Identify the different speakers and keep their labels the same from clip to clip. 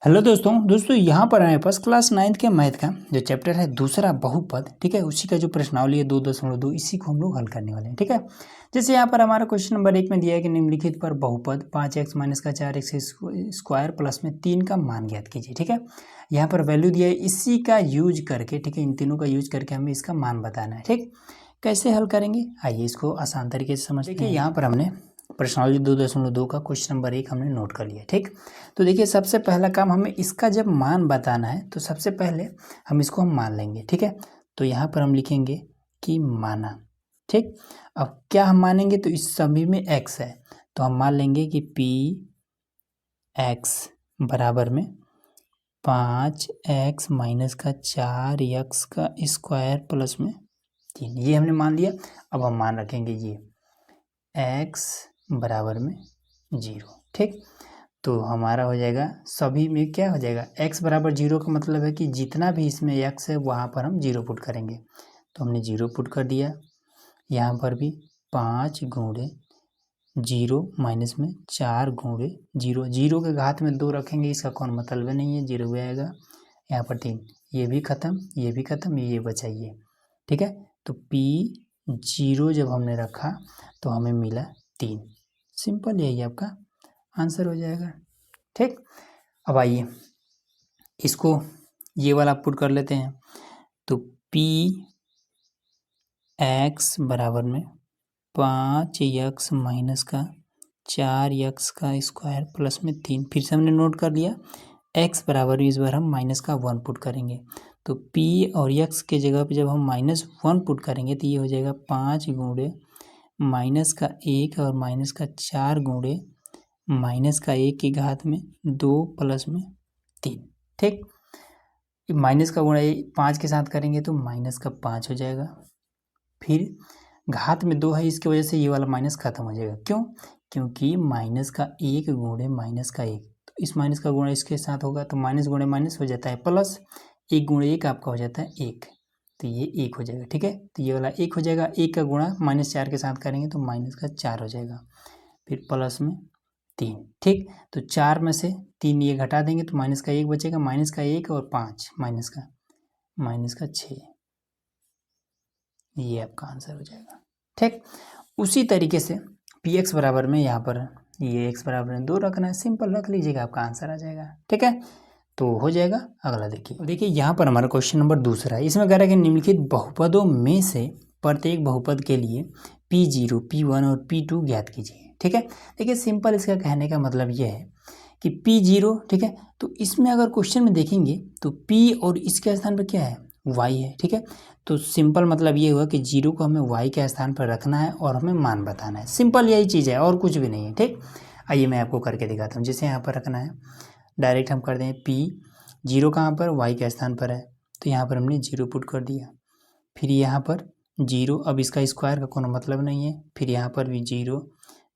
Speaker 1: Hello दोस्तों यहाँ पर हमारे पास क्लास 9th के मैथ का जो चैप्टर है दूसरा बहुपद, ठीक है, उसी का जो प्रश्नावली है 2.2 इसी को हम लोग हल करने वाले हैं। ठीक है, जैसे यहाँ पर हमारा क्वेश्चन नंबर 1 में दिया है कि निम्नलिखित पर बहुपद 5x माइनस का 4x स्क्वायर प्लस में 3 का मान ज्ञात कीजिए। ठीक है, यहाँ पर वैल्यू दिया है, इसी का यूज करके, ठीक है, इन तीनों का यूज करके हमें इसका मान बताना है। ठीक, कैसे हल करेंगे आइए इसको आसान तरीके से समझ। देखिए यहाँ पर हमने प्रश्नावली 2.2 का क्वेश्चन नंबर 1 हमने नोट कर लिया। ठीक, तो देखिए सबसे पहला काम हमें इसका जब मान बताना है तो सबसे पहले हम इसको मान लेंगे। ठीक है, तो यहाँ पर हम लिखेंगे कि माना। ठीक, अब क्या हम मानेंगे, तो इस सभी में x है तो हम मान लेंगे कि px बराबर में 5x माइनस का 4x का स्क्वायर प्लस में 3, ये हमने मान लिया। अब हम मान रखेंगे ये x बराबर में 0। ठीक, तो हमारा हो जाएगा सभी में क्या हो जाएगा, x बराबर 0 का मतलब है कि जितना भी इसमें x है वहाँ पर हम 0 पुट करेंगे, तो हमने 0 पुट कर दिया। यहाँ पर भी 5 गुणे 0 माइनस में 4 गुणे 0, 0 के घात में 2 रखेंगे, इसका कौन मतलब नहीं है, 0 आएगा। यहाँ पर 3, ये भी खत्म, ये भी खत्म, ये बचा ये। ठीक है, तो p0 जब हमने रखा तो हमें मिला 3। सिंपल, यही आपका आंसर हो जाएगा। ठीक, अब आइए इसको ये वाला पुट कर लेते हैं, तो px बराबर में 5x माइनस का 4x का स्क्वायर प्लस में 3, फिर से हमने नोट कर लिया। x बराबर इस बार हम माइनस का 1 पुट करेंगे, तो p और x के जगह पे जब हम -1 पुट करेंगे तो ये हो जाएगा 5 गुणे माइनस का 1 और माइनस का 4 गुणे माइनस का 1 की घात में 2 प्लस में 3। ठीक, माइनस का गुणा 5 के साथ करेंगे तो माइनस का 5 हो जाएगा, फिर घात में 2 है, इसकी वजह से ये वाला माइनस खत्म हो जाएगा। क्यों, क्योंकि माइनस का 1 गुणे माइनस का 1, तो इस माइनस का गुणा इसके साथ होगा तो माइनस गुणे माइनस हो जाता है प्लस, 1 गुणे 1 आपका हो जाता है 1, तो ये 1 हो जाएगा। ठीक है, तो ये वाला 1 हो जाएगा, 1 का गुणा -4 के साथ करेंगे तो माइनस का 4 हो जाएगा, फिर प्लस में 3। ठीक, तो 4 में से 3 ये घटा देंगे तो माइनस का 1 बचेगा, माइनस का 1 और 5 माइनस का 6, ये आपका आंसर हो जाएगा। ठीक, उसी तरीके से px बराबर में यहाँ पर ये x बराबर में 2 रखना है, सिंपल रख लीजिएगा, आपका आंसर आ जाएगा। ठीक है, तो हो जाएगा। अगला देखिए यहाँ पर हमारा क्वेश्चन नंबर दूसरा है, इसमें कह रहा है कि निम्नलिखित बहुपदों में से प्रत्येक बहुपद के लिए p0, p1 और p2 ज्ञात कीजिए। ठीक है, देखिए सिंपल इसका कहने का मतलब ये है कि p0, ठीक है, तो इसमें अगर क्वेश्चन में देखेंगे तो p और इसके स्थान पर क्या है, y है। ठीक है, तो सिंपल मतलब ये हुआ कि 0 को हमें y के स्थान पर रखना है और हमें मान बताना है, सिंपल यही चीज़ है और कुछ भी नहीं है। ठीक, आइए मैं आपको करके दिखाता हूँ। जैसे यहाँ पर रखना है, डायरेक्ट हम कर दें p0 कहाँ पर, y के स्थान पर है, तो यहाँ पर हमने 0 पुट कर दिया, फिर यहाँ पर 0, अब इसका स्क्वायर का कोई मतलब नहीं है, फिर यहाँ पर भी 0,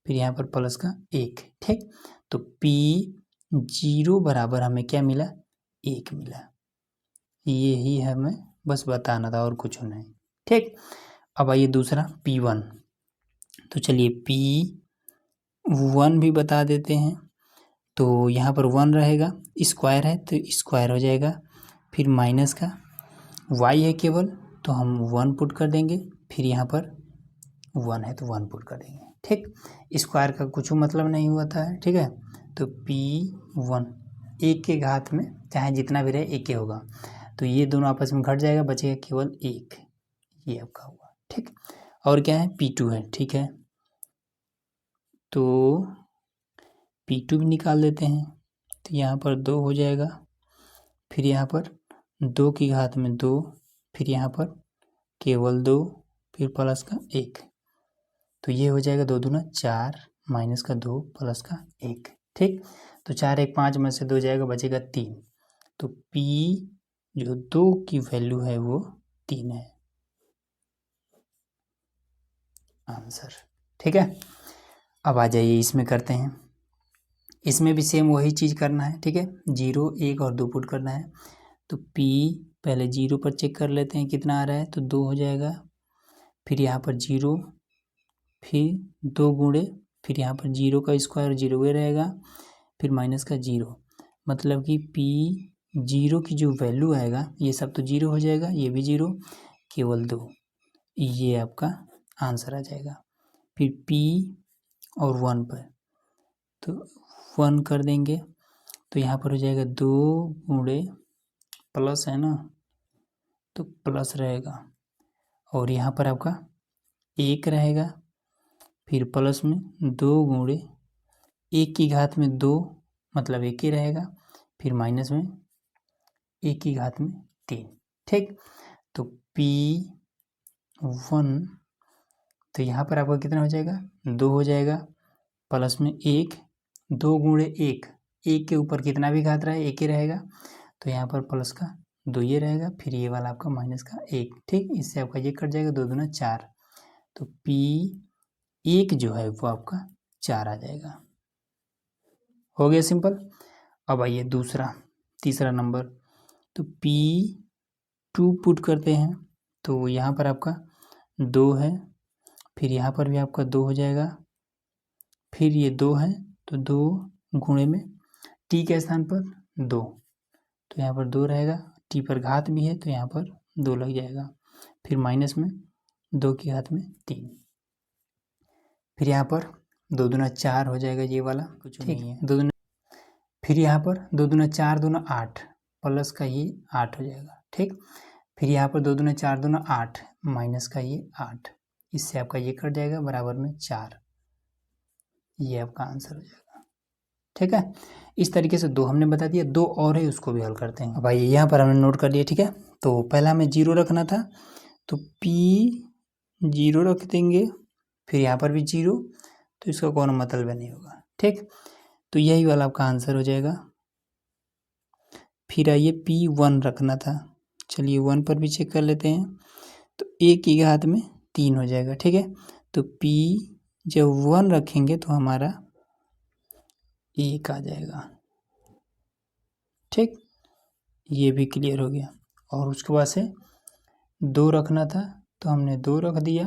Speaker 1: फिर यहाँ पर प्लस का 1। ठीक, तो p0 बराबर हमें क्या मिला, 1 मिला, यही हमें बस बताना था और कुछ नहीं। ठीक, अब आइए दूसरा p1, तो चलिए p1 भी बता देते हैं, तो यहाँ पर 1 रहेगा, स्क्वायर है तो स्क्वायर हो जाएगा, फिर माइनस का y है केवल तो हम 1 पुट कर देंगे, फिर यहाँ पर 1 है तो 1 पुट कर देंगे। ठीक, स्क्वायर का कुछ मतलब नहीं हुआ था। ठीक है, तो p1 1 के घात में चाहे जितना भी रहे 1 होगा, तो ये दोनों आपस में घट जाएगा, बचेगा केवल 1, ये आपका हुआ। ठीक, और क्या है, p2 है। ठीक है, तो p2 भी निकाल देते हैं, तो यहाँ पर 2 हो जाएगा, फिर यहाँ पर 2 की घात में 2, फिर यहाँ पर केवल 2, फिर प्लस का 1, तो ये हो जाएगा 2 दूना 4 माइनस का 2 प्लस का 1। ठीक, तो 4 1 5 में से 2 जाएगा, बचेगा 3, तो p जो 2 की वैल्यू है वो 3 है आंसर। ठीक है, अब आ जाइए इसमें करते हैं, इसमें भी सेम वही चीज़ करना है। ठीक है, 0 1 और 2 पुट करना है, तो p पहले 0 पर चेक कर लेते हैं कितना आ रहा है, तो 2 हो जाएगा, फिर यहाँ पर 0, फिर 2 गुणे, फिर यहाँ पर 0 का स्क्वायर 0 ही रहेगा, फिर माइनस का 0, मतलब कि P0 की जो वैल्यू आएगा ये सब तो 0 हो जाएगा, ये भी 0, केवल 2, ये आपका आंसर आ जाएगा। फिर P और 1 पर तो 1 कर देंगे तो यहाँ पर हो जाएगा 2 गुणे प्लस है ना, तो प्लस रहेगा, और यहाँ पर आपका 1 रहेगा, फिर प्लस में 2 गुणे 1 की घात में 2 मतलब 1 ही रहेगा, फिर माइनस में 1 की घात में 3। ठीक, तो P1 तो यहाँ पर आपका कितना हो जाएगा, 2 हो जाएगा, प्लस में 1, 2 गुणे 1, 1 के ऊपर कितना भी घात रहे 1 ही रहेगा, तो यहाँ पर प्लस का 2 ये रहेगा, फिर ये वाला आपका माइनस का 1। ठीक, इससे आपका ये कट जाएगा, 2 दूना 4, तो P1 जो है वो आपका 4 आ जाएगा। हो गया सिंपल। अब आइए तीसरा नंबर, तो P2 पुट करते हैं, तो यहाँ पर आपका 2 है, फिर यहाँ पर भी आपका 2 हो जाएगा, फिर ये 2 है तो 2 गुणे में t के स्थान पर 2, तो यहाँ पर 2 रहेगा, t पर घात भी है तो यहाँ पर 2 लग जाएगा, फिर माइनस में 2 की घात में 3, फिर यहाँ पर 2 दूना 4 हो जाएगा, ये वाला कुछ नहीं है, 2 दूना, फिर यहाँ पर 2 दूना 4 दूना 8, प्लस का ये 8 हो जाएगा। ठीक, फिर यहाँ पर 2 दूना 4 दूना 8, माइनस का ये 8, इससे आपका ये कट जाएगा, बराबर में 4, ये आपका आंसर हो जाएगा। ठीक है, इस तरीके से 2 हमने बता दिया, 2 और है उसको भी हल करते हैं। भाई यहाँ पर हमने नोट कर लिया। ठीक है, तो पहला हमें 0 रखना था, तो P0 रख देंगे, फिर यहाँ पर भी 0, तो इसका कोई मतलब नहीं होगा। ठीक, तो यही वाला आपका आंसर हो जाएगा। फिर आइए P1 रखना था, चलिए 1 पर भी चेक कर लेते हैं, तो 1 की घात में 3 हो जाएगा। ठीक है, तो P जब 1 रखेंगे तो हमारा 1 आ जाएगा। ठीक, ये भी क्लियर हो गया। और उसके बाद से 2 रखना था, तो हमने 2 रख दिया,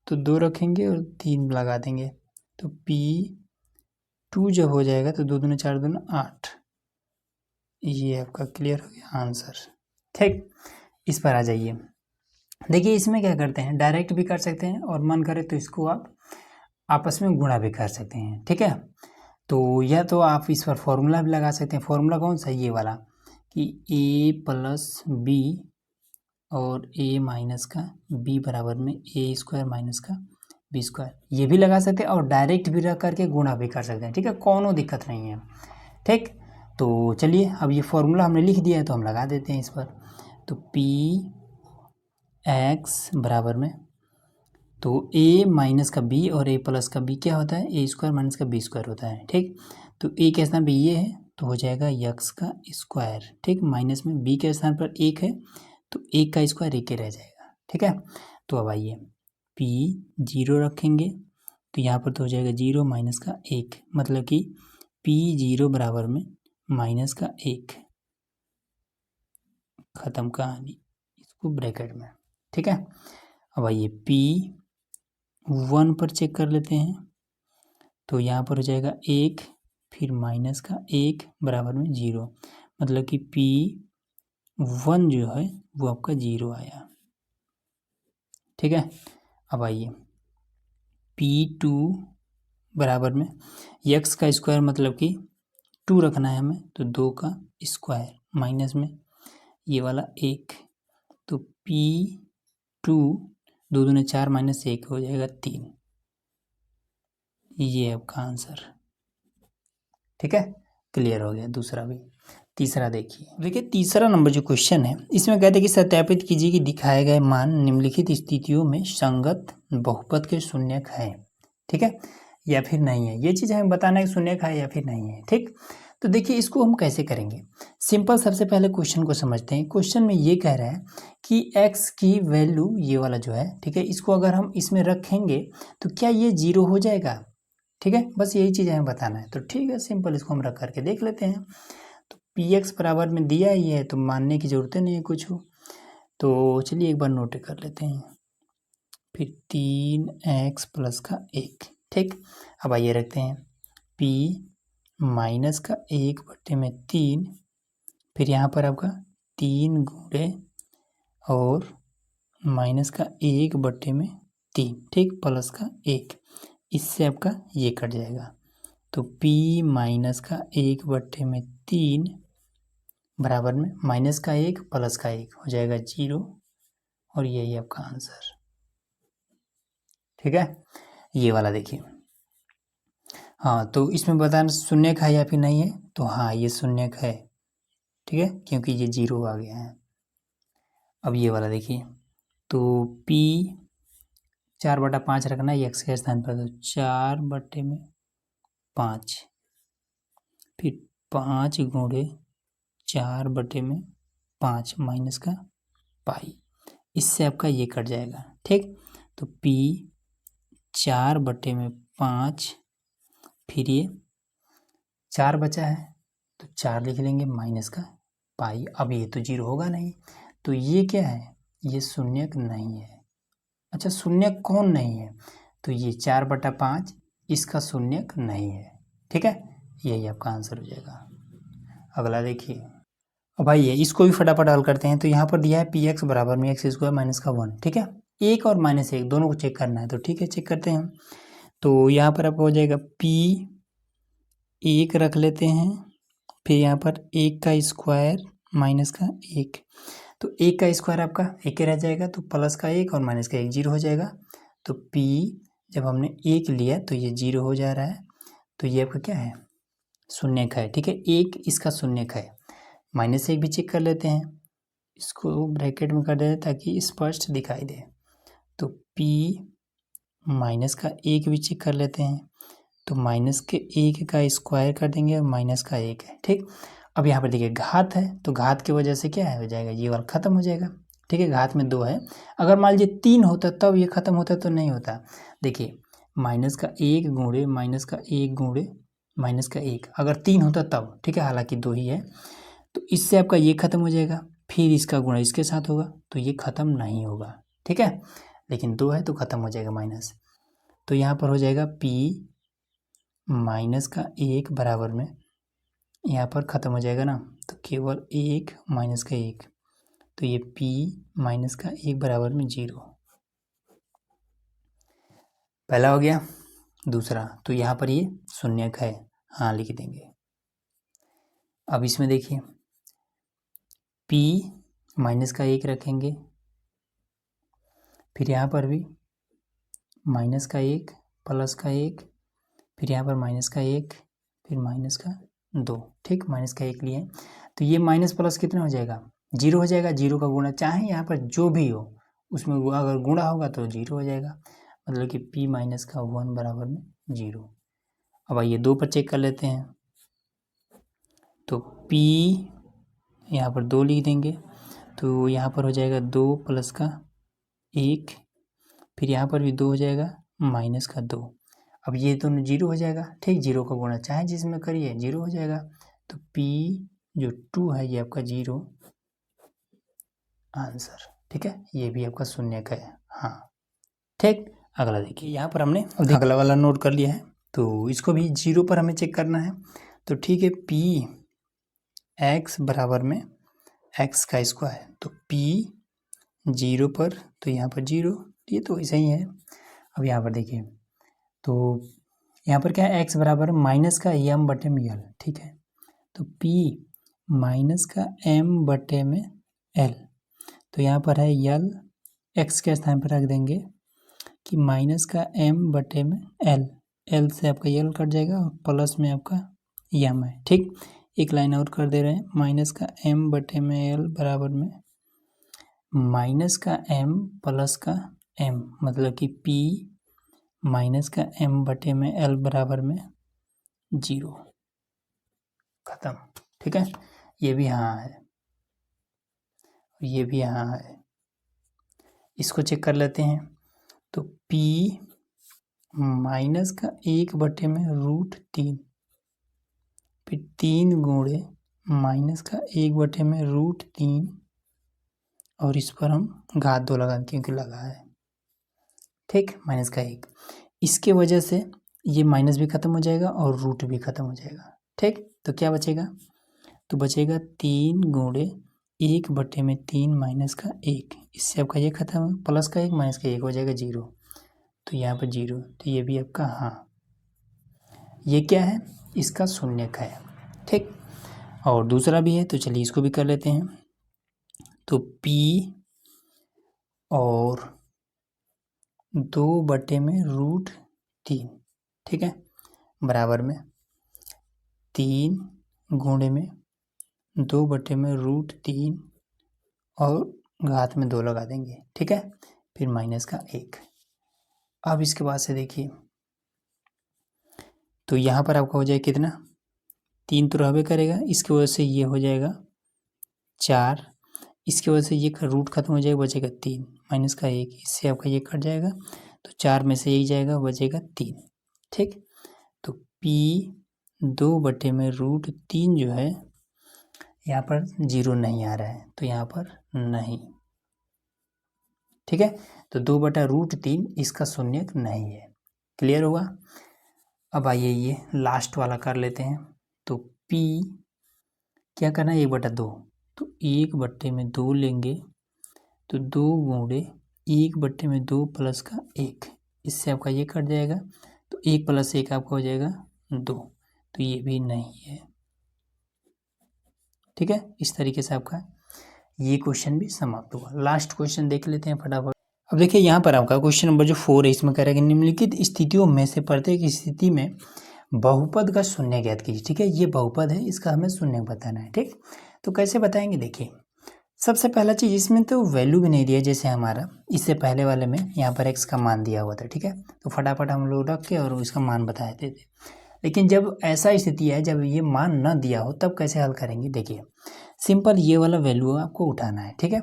Speaker 1: तो 2 रखेंगे और 3 लगा देंगे, तो P2 जब हो जाएगा तो 2 दूना 4 दूना 8, ये आपका क्लियर हो गया आंसर। ठीक, इस पर आ जाइए। देखिए इसमें क्या करते हैं, डायरेक्ट भी कर सकते हैं और मन करे तो इसको आप आपस में गुणा भी कर सकते हैं। ठीक है, तो यह तो आप इस पर फॉर्मूला भी लगा सकते हैं। फॉर्मूला कौन सा, ये वाला कि a प्लस बी और a माइनस का b बराबर में a स्क्वायर माइनस का b स्क्वायर, ये भी लगा सकते हैं और डायरेक्ट भी रख करके गुणा भी कर सकते हैं। ठीक है, कोनो दिक्कत नहीं है। ठीक, तो चलिए अब ये फॉर्मूला हमने लिख दिया है तो हम लगा देते हैं इस पर, तो Px बराबर में, तो a माइनस का b और a प्लस का b क्या होता है, a स्क्वायर माइनस का b स्क्वायर होता है। ठीक, तो a के स्थान पर ये है तो हो जाएगा x का स्क्वायर। ठीक, माइनस में b के स्थान पर 1 है तो 1 का स्क्वायर 1 ही रह जाएगा। ठीक है, तो अब आइए P0 रखेंगे, तो यहाँ पर तो हो जाएगा 0 माइनस का 1, मतलब कि P0 बराबर में माइनस का 1, ख़त्म कहानी, इसको ब्रैकेट में। ठीक है, अब आइए P1 पर चेक कर लेते हैं, तो यहाँ पर हो जाएगा 1, फिर माइनस का 1 बराबर में 0, मतलब कि P1 जो है वो आपका 0 आया। ठीक है, अब आइए P2 बराबर में x का स्क्वायर, मतलब कि 2 रखना है हमें, तो 2 का स्क्वायर माइनस में ये वाला 1, तो P2 2 दूने 4 माइनस 1 हो जाएगा 3, ये आपका आंसर। ठीक है, क्लियर हो गया दूसरा भी। तीसरा देखिए तीसरा नंबर जो क्वेश्चन है इसमें कहते हैं कि सत्यापित कीजिए कि दिखाए गए मान निम्नलिखित स्थितियों में संगत बहुपद के शून्यक है। ठीक है, या फिर नहीं है, ये चीज़ हमें बताना है कि शून्यक है या फिर नहीं है। ठीक, तो देखिए इसको हम कैसे करेंगे, सिंपल सबसे पहले क्वेश्चन को समझते हैं। क्वेश्चन में ये कह रहा है कि x की वैल्यू ये वाला जो है, ठीक है, इसको अगर हम इसमें रखेंगे तो क्या ये 0 हो जाएगा। ठीक है, बस यही चीज़ हमें बताना है। तो ठीक है, सिंपल इसको हम रख करके देख लेते हैं। तो Px बराबर में दिया ही है तो मानने की ज़रूरत नहीं है कुछ हो, तो चलिए एक बार नोट कर लेते हैं, फिर 3x प्लस का 1। ठीक, अब आइए रखते हैं माइनस का 1/3, फिर यहाँ पर आपका 3 गुणे और माइनस का 1/3, ठीक, प्लस का 1, इससे आपका ये कट जाएगा। तो p माइनस का 1/3 बराबर में माइनस का 1 प्लस का 1 हो जाएगा 0, और यही आपका आंसर। ठीक है, ये वाला देखिए। हाँ, तो इसमें बताना शून्यक है या फिर नहीं है, तो हाँ ये शून्यक है, ठीक है, क्योंकि ये 0 आ गया है। अब ये वाला देखिए, तो p 4/5 रखना है x के स्थान पर, तो 4/5, फिर 5 गुणे 4/5 माइनस का पाई, इससे आपका ये कट जाएगा। ठीक, तो p 4/5, फिर ये 4 बचा है तो 4 लिख लेंगे माइनस का पाई। अब ये तो 0 होगा नहीं, तो ये क्या है, ये शून्यक नहीं है। अच्छा, शून्यक कौन नहीं है, तो ये 4/5 इसका शून्यक नहीं है। ठीक है, यही आपका आंसर हो जाएगा। अगला देखिए। अब भाई इसको भी फटाफट हल करते हैं। तो यहाँ पर दिया है px बराबर में x स्क्वायर माइनस का 1, ठीक है, 1 और -1 दोनों को चेक करना है, तो ठीक है चेक करते हैं। तो यहाँ पर आपको हो जाएगा p 1 रख लेते हैं, फिर यहाँ पर 1 का स्क्वायर माइनस का 1, तो 1 का स्क्वायर आपका 1 रह जाएगा, तो प्लस का 1 और माइनस का 1 0 हो जाएगा। तो p जब हमने 1 लिया तो ये 0 हो जा रहा है, तो ये आपका क्या है, शून्यक है। ठीक है, 1 इसका शून्यक है। -1 भी चेक कर लेते हैं, इसको ब्रैकेट में कर देते हैं ताकि स्पष्ट दिखाई दे। तो p माइनस का 1 भी चेक कर लेते हैं, तो माइनस के 1 का स्क्वायर कर देंगे और माइनस का 1 है। ठीक, अब यहाँ पर देखिए घात है, तो घात की वजह से क्या है, हो जाएगा ये वाला खत्म हो जाएगा। ठीक है, घात में 2 है, अगर मान लीजिए 3 होता तब ये खत्म होता, तो नहीं होता। देखिए माइनस का 1 गुणे माइनस का 1 गुणे माइनस का 1, अगर 3 होता तब, ठीक है, हालांकि 2 ही है, तो इससे आपका ये खत्म हो जाएगा, फिर इसका गुणा इसके साथ होगा, तो ये खत्म नहीं होगा। ठीक है, लेकिन 2 है तो खत्म हो जाएगा माइनस। तो यहाँ पर हो जाएगा p माइनस का 1 बराबर में, यहाँ पर ख़त्म हो जाएगा ना, तो केवल 1 माइनस का 1, तो ये p माइनस का 1 बराबर में 0, पहला हो गया। दूसरा, तो यहाँ पर ये शून्यक है, हाँ लिख देंगे। अब इसमें देखिए p माइनस का 1 रखेंगे, फिर यहाँ पर भी माइनस का 1 प्लस का 1, फिर यहाँ पर माइनस का 1, फिर माइनस का 2, ठीक, माइनस का 1 लिए, तो ये माइनस प्लस कितना हो जाएगा, 0 हो जाएगा। 0 का गुणा चाहे यहाँ पर जो भी हो उसमें अगर गुणा होगा तो 0 हो जाएगा, मतलब कि p माइनस का 1 बराबर में 0। अब आइए 2 पर चेक कर लेते हैं, तो p यहाँ पर 2 लिख देंगे, तो यहाँ पर हो जाएगा 2 प्लस का 1, फिर यहाँ पर भी 2 हो जाएगा माइनस का 2। अब ये दोनों 0 हो जाएगा, ठीक, 0 का गुणा चाहे जिसमें करिए 0 हो जाएगा, तो p जो 2 है ये आपका 0 आंसर। ठीक है, ये भी आपका शून्यक है, हाँ ठीक। अगला देखिए, यहाँ पर हमने अगला वाला नोट कर लिया है, तो इसको भी 0 पर हमें चेक करना है। तो ठीक है, p x बराबर में x का स्क्वायर, तो p 0 पर, तो यहाँ पर 0, ये तो ऐसा ही है। अब यहाँ पर देखिए, तो यहाँ पर क्या है, x बराबर माइनस का m बटे में l, ठीक है, तो p माइनस का m बटे में l, तो यहाँ पर है l, x के स्थान पर रख देंगे कि माइनस का m बटे में l, l से आपका l कट जाएगा और प्लस में आपका m है। ठीक, एक लाइन और कर दे रहे हैं, माइनस का m बटे में l बराबर में माइनस का m प्लस का m, मतलब कि p माइनस का m बटे में l बराबर में 0, खत्म। ठीक है, ये भी यहाँ है, ये भी यहाँ है, इसको चेक कर लेते हैं। तो p माइनस का 1 बटे में √3, फिर 3 गुणे माइनस का 1 बटे में √3, और इस पर हम घात 2 लगा क्योंकि लगा है, ठीक, माइनस का 1, इसके वजह से ये माइनस भी खत्म हो जाएगा और रूट भी खत्म हो जाएगा। ठीक। तो क्या बचेगा, तो बचेगा 3 गुणे 1/3 माइनस का 1, इससे आपका ये खत्म, प्लस का 1 माइनस का 1 हो जाएगा 0, तो यहाँ पर 0, तो ये भी आपका हाँ, ये क्या है, इसका शून्यक है। ठीक, और दूसरा भी है, तो चलिए इसको भी कर लेते हैं। तो P और 2/√3, ठीक है, बराबर में 3 गुणे में 2/√3 और घात में 2 लगा देंगे, ठीक है, फिर माइनस का 1। अब इसके बाद से देखिए, तो यहाँ पर आपका हो जाएगा कितना, 3 तो रहबे करेगा, इसकी वजह से ये हो जाएगा 4, इसकी वजह से ये रूट खत्म हो जाएगा, बचेगा 3 माइनस का 1, इससे आपका ये कट जाएगा, तो 4 में से 1 जाएगा, बचेगा 3। ठीक, तो P 2/√3 जो है यहाँ पर 0 नहीं आ रहा है, तो यहाँ पर नहीं, ठीक है, तो 2/√3 इसका शून्यक नहीं है। क्लियर हुआ। अब आइए ये लास्ट वाला कर लेते हैं। तो P क्या करना है, 1/2, तो 1/2 लेंगे, तो 2 गुणे 1/2 प्लस का 1, इससे आपका ये कट जाएगा, तो 1 + 1 आपका हो जाएगा 2, तो ये भी नहीं है। ठीक है, इस तरीके से आपका ये क्वेश्चन भी समाप्त हुआ। लास्ट क्वेश्चन देख लेते हैं फटाफट। अब देखिए यहाँ पर आपका क्वेश्चन नंबर जो 4 है, इसमें कह रहा है कि निम्नलिखित स्थितियों में से प्रत्येक स्थिति में बहुपद का शून्य ज्ञात कीजिए। ठीक है, ये बहुपद है, इसका हमें शून्य बताना है। ठीक, तो कैसे बताएंगे, देखिए सबसे पहला चीज़, इसमें तो वैल्यू भी नहीं दिया, जैसे हमारा इससे पहले वाले में यहाँ पर x का मान दिया हुआ था। ठीक है, तो फटाफट हम लोग रख के और इसका मान बता देते थे। लेकिन जब ऐसा स्थिति है, जब ये मान न दिया हो, तब कैसे हल करेंगे, देखिए सिंपल ये वाला वैल्यू आपको उठाना है। ठीक है,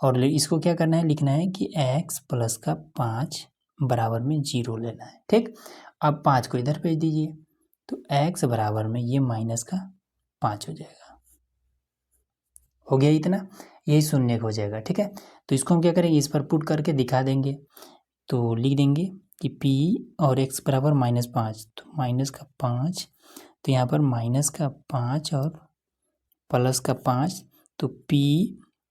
Speaker 1: और इसको क्या करना है, लिखना है कि x + का 5 बराबर में 0 लेना है। ठीक, अब 5 को इधर भेज दीजिए, तो x बराबर में ये -5 हो जाएगा, हो गया इतना, यही शून्य हो जाएगा। ठीक है, तो इसको हम क्या करेंगे, इस पर पुट करके दिखा देंगे, तो लिख देंगे कि P और x बराबर -5, तो -5, तो यहाँ पर -5 और +5, तो P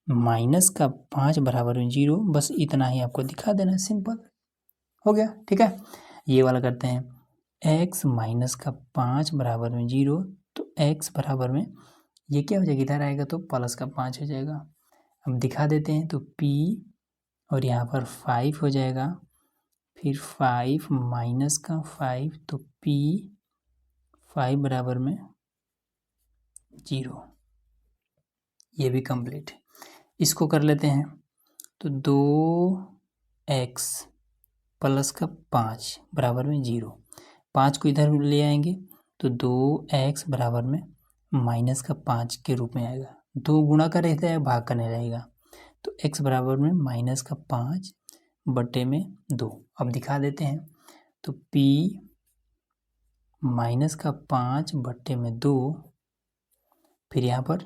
Speaker 1: -5 बराबर में 0, बस इतना ही आपको दिखा देना, सिंपल हो गया। ठीक है, ये वाला करते हैं, x -5 बराबर में 0, तो x बराबर में ये क्या हो जाएगा, इधर आएगा तो +5 हो जाएगा। अब दिखा देते हैं, तो P और यहाँ पर 5 हो जाएगा, फिर 5 -5, तो P 5 बराबर में 0, ये भी कंप्लीट। इसको कर लेते हैं, तो 2x + 5 बराबर में 0, 5 को इधर ले आएंगे, तो 2x बराबर में -5 के रूप में आएगा, 2 गुणा का रहता है, भाग का नहीं रहेगा, तो x बराबर में -5/2। अब दिखा देते हैं, तो P -5/2, फिर यहाँ पर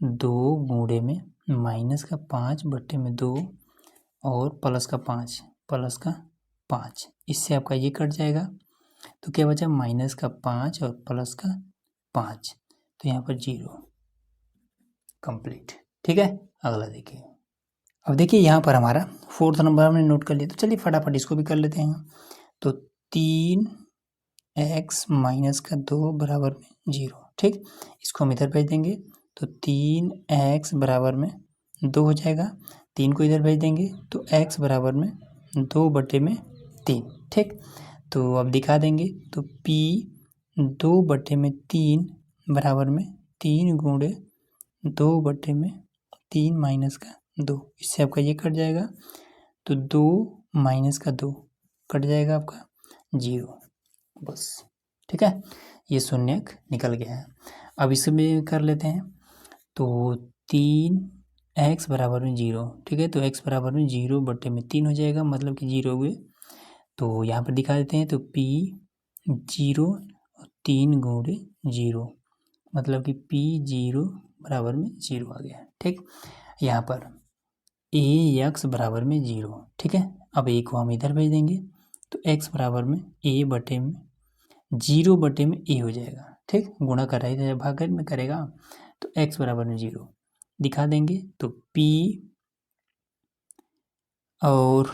Speaker 1: 2 गुणे में -5/2 और +5, इससे आपका ये कट जाएगा, तो क्या बचा, -5 और +5, तो यहाँ पर 0, कंप्लीट। ठीक है, अगला देखिए। अब देखिए यहाँ पर हमारा 4th नंबर हमने नोट कर लिया, तो चलिए फटाफट इसको भी कर लेते हैं। तो 3x - 2 बराबर में 0। ठीक, इसको हम इधर भेज देंगे, तो 3x बराबर में 2 हो जाएगा, 3 को इधर भेज देंगे, तो x बराबर में 2/3। ठीक, तो अब दिखा देंगे, तो P 2/3 बराबर में 3 गुणे 2/3 माइनस का 2, इससे आपका ये कट जाएगा, तो 2 माइनस का 2 कट जाएगा आपका 0, बस। ठीक है, ये शून्यक निकल गया है। अब इसे भी कर लेते हैं, तो 3x बराबर में 0। ठीक है, तो x बराबर में 0/3 हो जाएगा, मतलब कि 0 हुए, तो यहाँ पर दिखा देते हैं, तो P 0 3 गुणे 0, मतलब कि P 0 बराबर में 0 आ गया। ठीक, यहाँ पर ax बराबर में 0। ठीक है, अब a को हम इधर भेज देंगे, तो x बराबर में 0/a हो जाएगा। ठीक, गुणा कर रहा है जब भाग में करेगा तो x बराबर में 0 दिखा देंगे, तो p और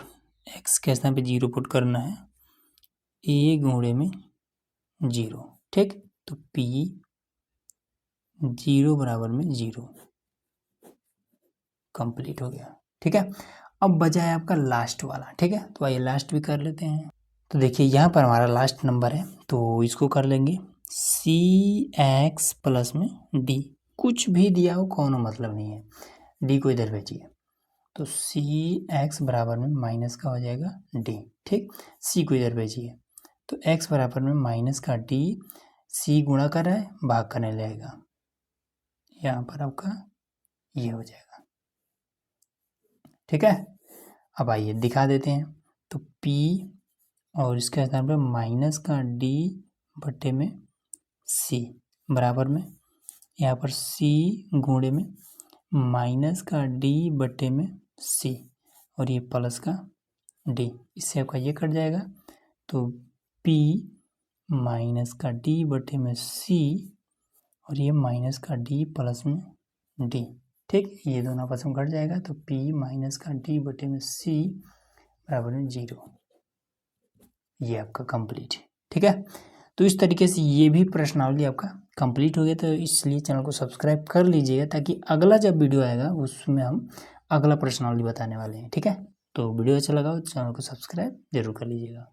Speaker 1: x के स्थान पे 0 पुट करना है, a गुणे में 0, ठीक, तो p 0 बराबर में 0 कंप्लीट हो गया। ठीक है, अब बचा है आपका लास्ट वाला। ठीक है, तो आइए लास्ट भी कर लेते हैं। तो देखिए यहाँ पर हमारा लास्ट नंबर है, तो इसको कर लेंगे cx प्लस में d, कुछ भी दिया हो कोनो मतलब नहीं है, d को इधर भेजिए, तो cx बराबर में माइनस का हो जाएगा d। ठीक, c को इधर भेजिए, तो x बराबर में माइनस का d, c गुणा कर रहा है भाग करने लगेगा, यहाँ पर आपका ये हो जाएगा। ठीक है, अब आइए दिखा देते हैं, तो p और इसके स्थान पर माइनस का d बटे में c बराबर में यहाँ पर c गुणे में माइनस का d बटे में c और ये प्लस का d, इससे आपका ये कट जाएगा, तो p माइनस का d बटे में c और ये माइनस का d प्लस में d। ठीक, ये दोनों आपस में कट जाएगा, तो p माइनस का d बटे में c बराबर में 0, ये आपका कंप्लीट है। ठीक है, तो इस तरीके से ये भी प्रश्नावली आपका कंप्लीट हो गया, तो इसलिए चैनल को सब्सक्राइब कर लीजिएगा ताकि अगला जब वीडियो आएगा उसमें हम अगला प्रश्नावली बताने वाले हैं। ठीक है, तो वीडियो अच्छा लगा तो चैनल को सब्सक्राइब जरूर कर लीजिएगा।